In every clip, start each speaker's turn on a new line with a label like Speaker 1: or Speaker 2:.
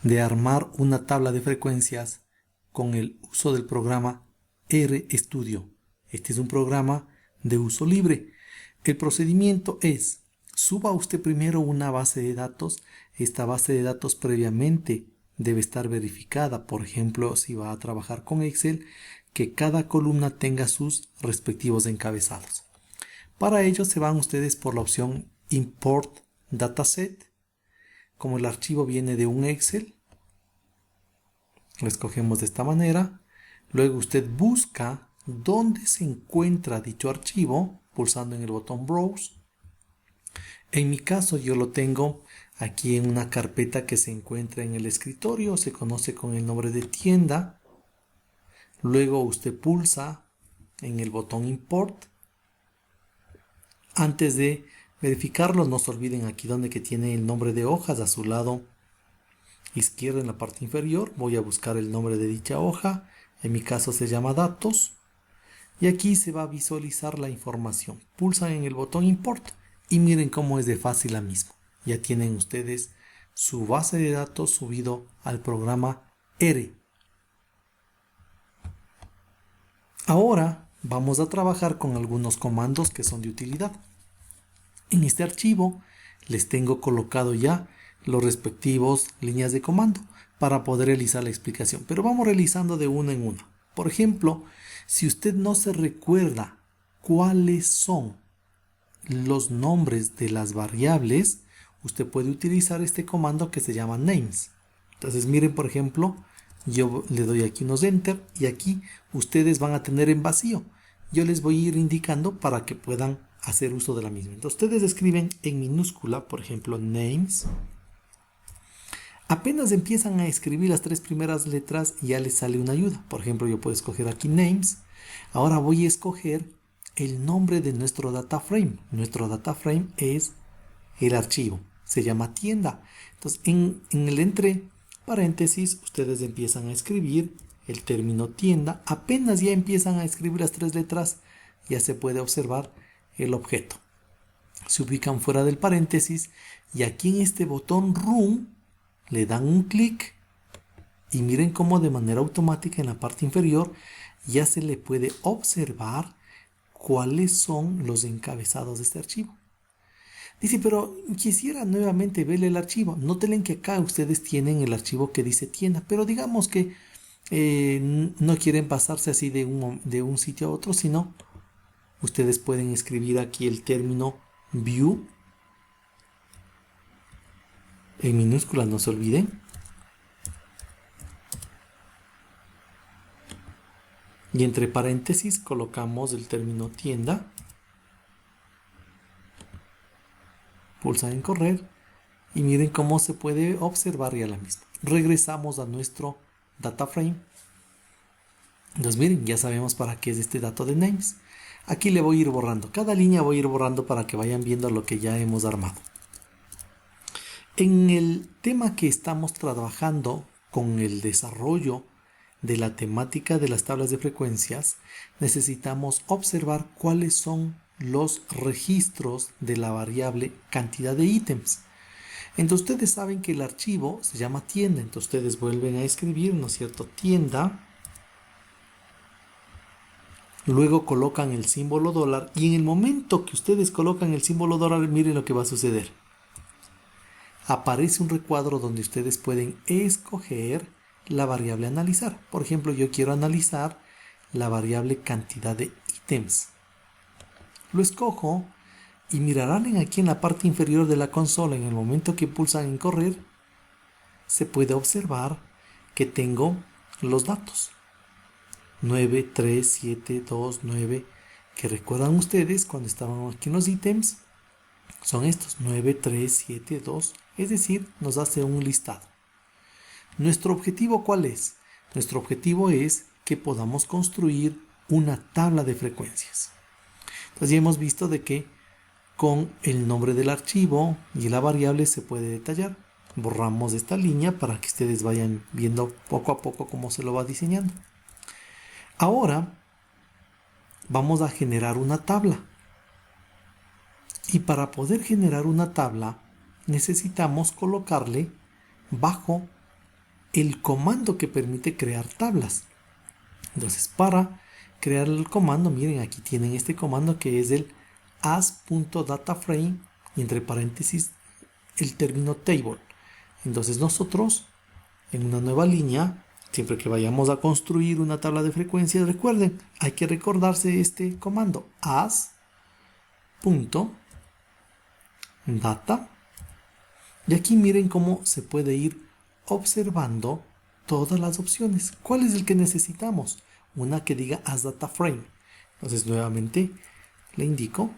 Speaker 1: de armar una tabla de frecuencias con el uso del programa RStudio. Este es un programa de uso libre. El procedimiento es: suba usted primero una base de datos. Esta base de datos previamente debe estar verificada. Por ejemplo, si va a trabajar con Excel, que cada columna tenga sus respectivos encabezados. Para ello se van ustedes por la opción Import Dataset. Como el archivo viene de un Excel, lo escogemos de esta manera. Luego usted busca dónde se encuentra dicho archivo pulsando en el botón Browse. En mi caso yo lo tengo aquí en una carpeta que se encuentra en el escritorio, se conoce con el nombre de tienda. Luego usted pulsa en el botón Import. Antes de verificarlo, no se olviden aquí donde que tiene el nombre de hojas a su lado izquierdo en la parte inferior. Voy a buscar el nombre de dicha hoja. En mi caso se llama datos. Y aquí se va a visualizar la información. Pulsan en el botón Import y miren cómo es de fácil la misma. Ya tienen ustedes su base de datos subido al programa R. Ahora vamos a trabajar con algunos comandos que son de utilidad. En este archivo les tengo colocado ya los respectivos líneas de comando para poder realizar la explicación, pero vamos realizando de uno en uno. Por ejemplo, si usted no se recuerda cuáles son los nombres de las variables, usted puede utilizar este comando que se llama names. Entonces miren, por ejemplo, yo le doy aquí unos enter y aquí ustedes van a tener en vacío. Yo les voy a ir indicando para que puedan hacer uso de la misma. Entonces ustedes escriben en minúscula, por ejemplo, names. Apenas empiezan a escribir las tres primeras letras, ya les sale una ayuda. Por ejemplo, yo puedo escoger aquí names. Ahora voy a escoger el nombre de nuestro data frame. Nuestro data frame es el archivo. Se llama tienda. Entonces, en el entre paréntesis, ustedes empiezan a escribir el término tienda. Apenas ya empiezan a escribir las tres letras, ya se puede observar el objeto. Se ubican fuera del paréntesis y aquí en este botón Run le dan un clic y miren cómo de manera automática en la parte inferior ya se le puede observar cuáles son los encabezados de este archivo. Dice, pero quisiera nuevamente ver el archivo. Noten que acá ustedes tienen el archivo que dice tienda, pero digamos que no quieren pasarse así de un sitio a otro, sino ustedes pueden escribir aquí el término view en minúsculas, no se olviden. Y entre paréntesis colocamos el término tienda. Pulsan en correr y miren cómo se puede observar ya la misma. Regresamos a nuestro data frame. Entonces miren, ya sabemos para qué es este dato de names. Aquí le voy a ir borrando. Cada línea voy a ir borrando para que vayan viendo lo que ya hemos armado. En el tema que estamos trabajando con el desarrollo de la temática de las tablas de frecuencias, necesitamos observar cuáles son los registros de la variable cantidad de ítems. Entonces ustedes saben que el archivo se llama tienda, entonces ustedes vuelven a escribir, ¿no es cierto?, tienda. Luego colocan el símbolo dólar y en el momento que ustedes colocan el símbolo dólar, miren lo que va a suceder. Aparece un recuadro donde ustedes pueden escoger la variable a analizar. Por ejemplo, yo quiero analizar la variable cantidad de ítems. Lo escojo y mirarán aquí en la parte inferior de la consola, en el momento que pulsan en correr, se puede observar que tengo los datos. 9, 3, 7, 2, 9, que recuerdan ustedes cuando estaban aquí en los ítems, son estos 9, 3, 7, 2, es decir, nos hace un listado. ¿Nuestro objetivo cuál es? Nuestro objetivo es que podamos construir una tabla de frecuencias. Entonces ya hemos visto de que con el nombre del archivo y la variable se puede detallar. Borramos esta línea para que ustedes vayan viendo poco a poco cómo se lo va diseñando. Ahora vamos a generar una tabla. Y para poder generar una tabla necesitamos colocarle bajo el comando que permite crear tablas. Entonces, para crear el comando, miren, aquí tienen este comando que es el as.dataframe y entre paréntesis el término table. Entonces nosotros en una nueva línea, siempre que vayamos a construir una tabla de frecuencias, recuerden, hay que recordarse este comando as.data, y aquí miren cómo se puede ir observando todas las opciones. ¿Cuál es el que necesitamos? Una que diga asDataFrame. Entonces nuevamente le indico,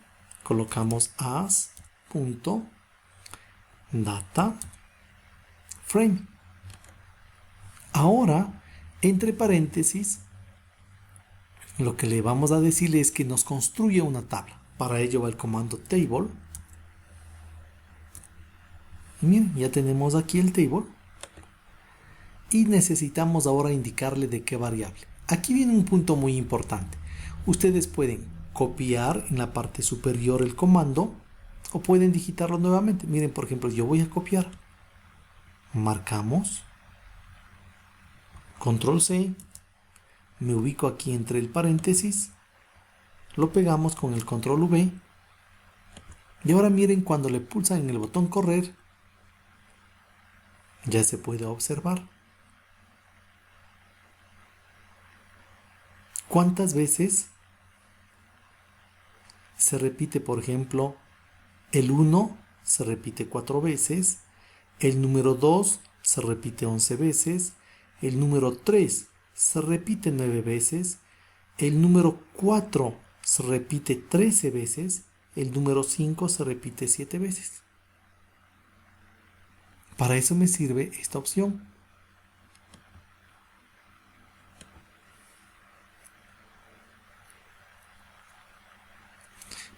Speaker 1: colocamos as.dataFrame. Ahora, entre paréntesis, lo que le vamos a decirle es que nos construya una tabla. Para ello va el comando table. Y miren, ya tenemos aquí el table. Y necesitamos ahora indicarle de qué variable. Aquí viene un punto muy importante. Ustedes pueden copiar en la parte superior el comando o pueden digitarlo nuevamente. Miren, por ejemplo, yo voy a copiar. Marcamos. Control C. Me ubico aquí entre el paréntesis. Lo pegamos con el control V. Y ahora miren, cuando le pulsan en el botón correr, ya se puede observar cuántas veces se repite. Por ejemplo, el 1 se repite 4 veces, el número 2 se repite 11 veces, el número 3 se repite 9 veces, el número 4 se repite 13 veces, el número 5 se repite 7 veces. Para eso me sirve esta opción.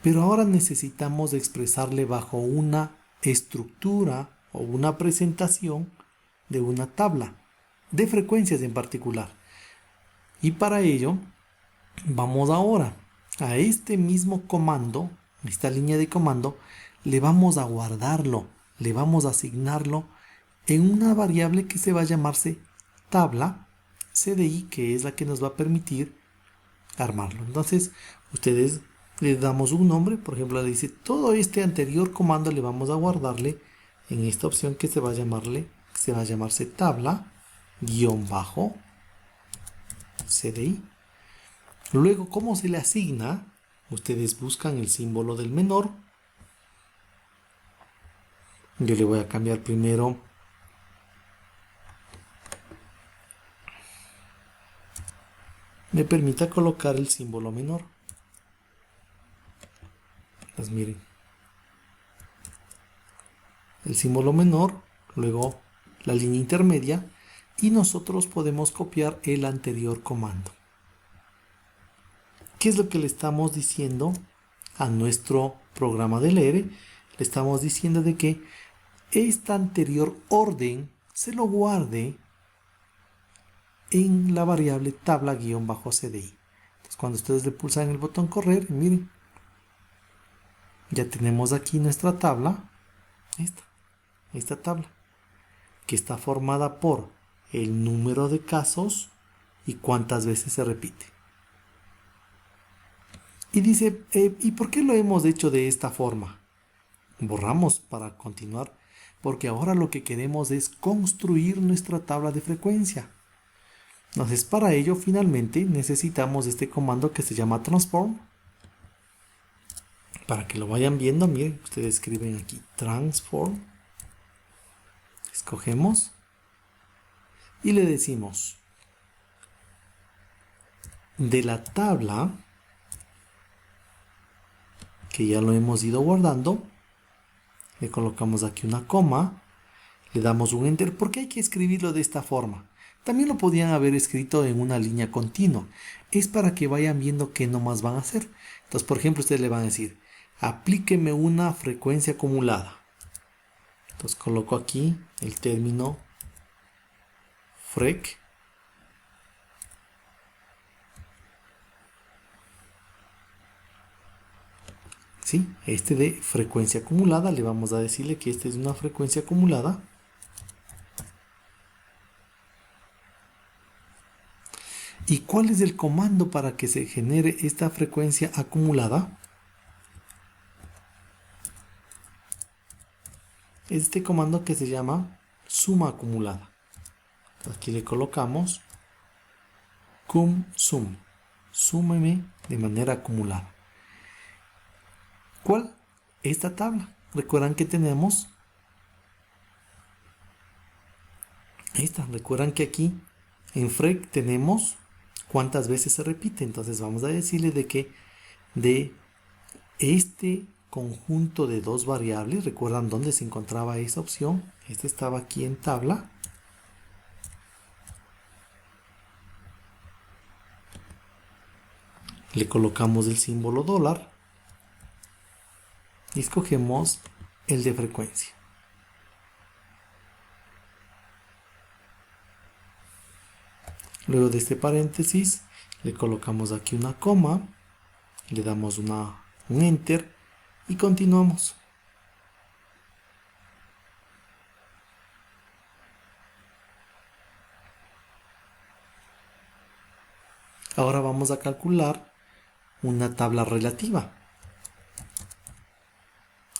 Speaker 1: Pero ahora necesitamos expresarle bajo una estructura o una presentación de una tabla de frecuencias en particular. Y para ello vamos ahora a este mismo comando, esta línea de comando, le vamos a guardarlo, le vamos a asignarlo en una variable que se va a llamarse tabla CDI, que es la que nos va a permitir armarlo. Entonces ustedes le damos un nombre, por ejemplo le dice todo este anterior comando le vamos a guardarle en esta opción que se va a llamarse tabla _ CDI. Luego, ¿cómo se le asigna? Ustedes buscan el símbolo del menor. Yo le voy a cambiar primero me permita colocar el símbolo menor. Pues miren, el símbolo menor, luego la línea intermedia, y nosotros podemos copiar el anterior comando. ¿Qué es lo que le estamos diciendo a nuestro programa de leer? Le estamos diciendo de que este anterior orden se lo guarde en la variable tabla _CDI. Entonces, cuando ustedes le pulsan el botón correr, miren, ya tenemos aquí nuestra tabla, esta tabla, que está formada por el número de casos y cuántas veces se repite. Y dice, ¿y por qué lo hemos hecho de esta forma? Borramos para continuar, porque ahora lo que queremos es construir nuestra tabla de frecuencia. Entonces, para ello, finalmente, necesitamos este comando que se llama transform. Para que lo vayan viendo, miren, ustedes escriben aquí transform. Escogemos y le decimos de la tabla que ya lo hemos ido guardando, le colocamos aquí una coma, le damos un enter, porque hay que escribirlo de esta forma. También lo podían haber escrito en una línea continua, es para que vayan viendo qué nomás van a hacer. Entonces, por ejemplo, ustedes le van a decir aplíqueme una frecuencia acumulada. Entonces coloco aquí el término frec. ¿Sí? Este de frecuencia acumulada, le vamos a decirle que esta es una frecuencia acumulada. ¿Cuál es el comando para que se genere esta frecuencia acumulada? Este comando que se llama suma acumulada. Aquí le colocamos cum sum, súmeme de manera acumulada. ¿Cuál? Esta tabla. Recuerdan que tenemos esta. Recuerdan que aquí en frec tenemos cuántas veces se repite. Entonces vamos a decirle de que de este conjunto de dos variables, recuerdan dónde se encontraba esa opción. Este estaba aquí en tabla. Le colocamos el símbolo dólar y escogemos el de frecuencia. Luego de este paréntesis le colocamos aquí una coma, le damos un enter y continuamos. Ahora vamos a calcular una tabla relativa.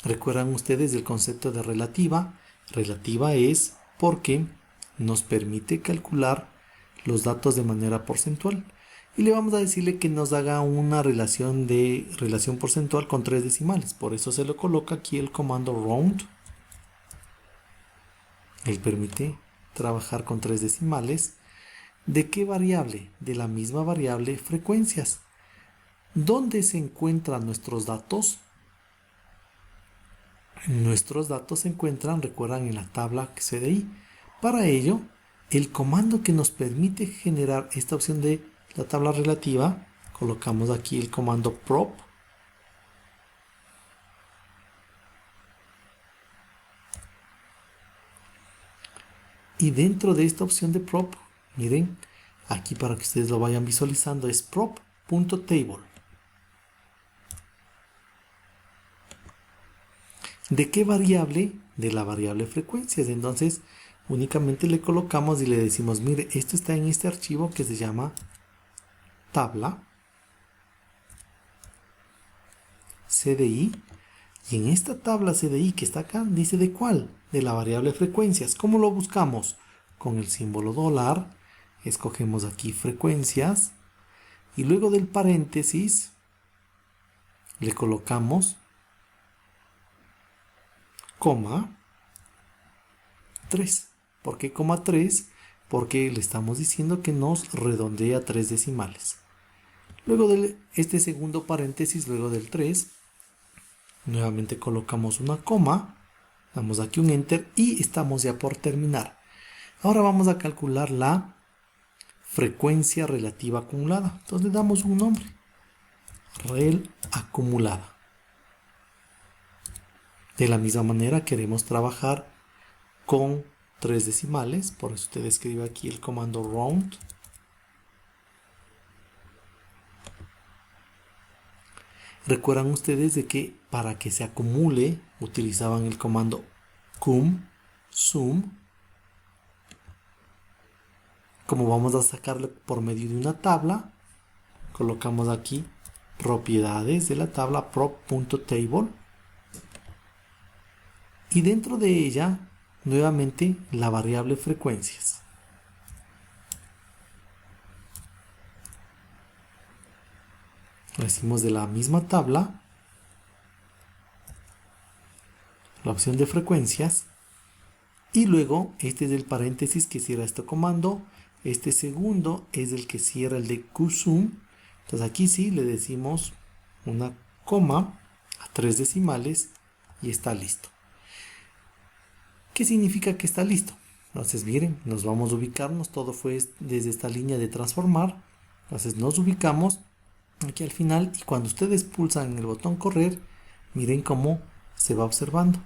Speaker 1: ¿Recuerdan ustedes el concepto de relativa? Relativa es porque nos permite calcular los datos de manera porcentual. Y le vamos a decirle que nos haga una relación porcentual con 3 decimales. Por eso se le coloca aquí el comando round. Él permite trabajar con 3 decimales. ¿De qué variable? De la misma variable frecuencias. ¿Dónde se encuentran nuestros datos? Nuestros datos se encuentran, recuerdan, en la tabla CDI. Para ello, el comando que nos permite generar esta opción de la tabla relativa, colocamos aquí el comando prop. Y dentro de esta opción de prop, miren, aquí para que ustedes lo vayan visualizando, es prop.table. ¿De qué variable? De la variable frecuencias. Entonces, únicamente le colocamos y le decimos, mire, esto está en este archivo que se llama tabla CDI. Y en esta tabla CDI que está acá, dice de cuál, de la variable frecuencias. ¿Cómo lo buscamos? Con el símbolo dólar, escogemos aquí frecuencias y luego del paréntesis le colocamos coma 3. ¿Por qué coma 3? Porque le estamos diciendo que nos redondea 3 decimales. Luego de este segundo paréntesis, luego del 3, nuevamente colocamos una coma, damos aquí un enter y estamos ya por terminar. Ahora vamos a calcular la frecuencia relativa acumulada. Entonces le damos un nombre, rel acumulada. De la misma manera queremos trabajar con 3 decimales, por eso usted escribe aquí el comando round. Recuerdan ustedes de que para que se acumule utilizaban el comando cum sum. Como vamos a sacarlo por medio de una tabla, colocamos aquí propiedades de la tabla prop.table y dentro de ella nuevamente la variable frecuencias. Lo hicimos de la misma tabla, la opción de frecuencias, y luego este es el paréntesis que cierra este comando, este segundo es el que cierra el de qsum. Entonces aquí sí le decimos una coma a 3 decimales y está listo. ¿Qué significa que está listo? Entonces miren, nos vamos a ubicarnos, todo fue desde esta línea de transformar. Entonces nos ubicamos aquí al final y cuando ustedes pulsan el botón correr, miren cómo se va observando.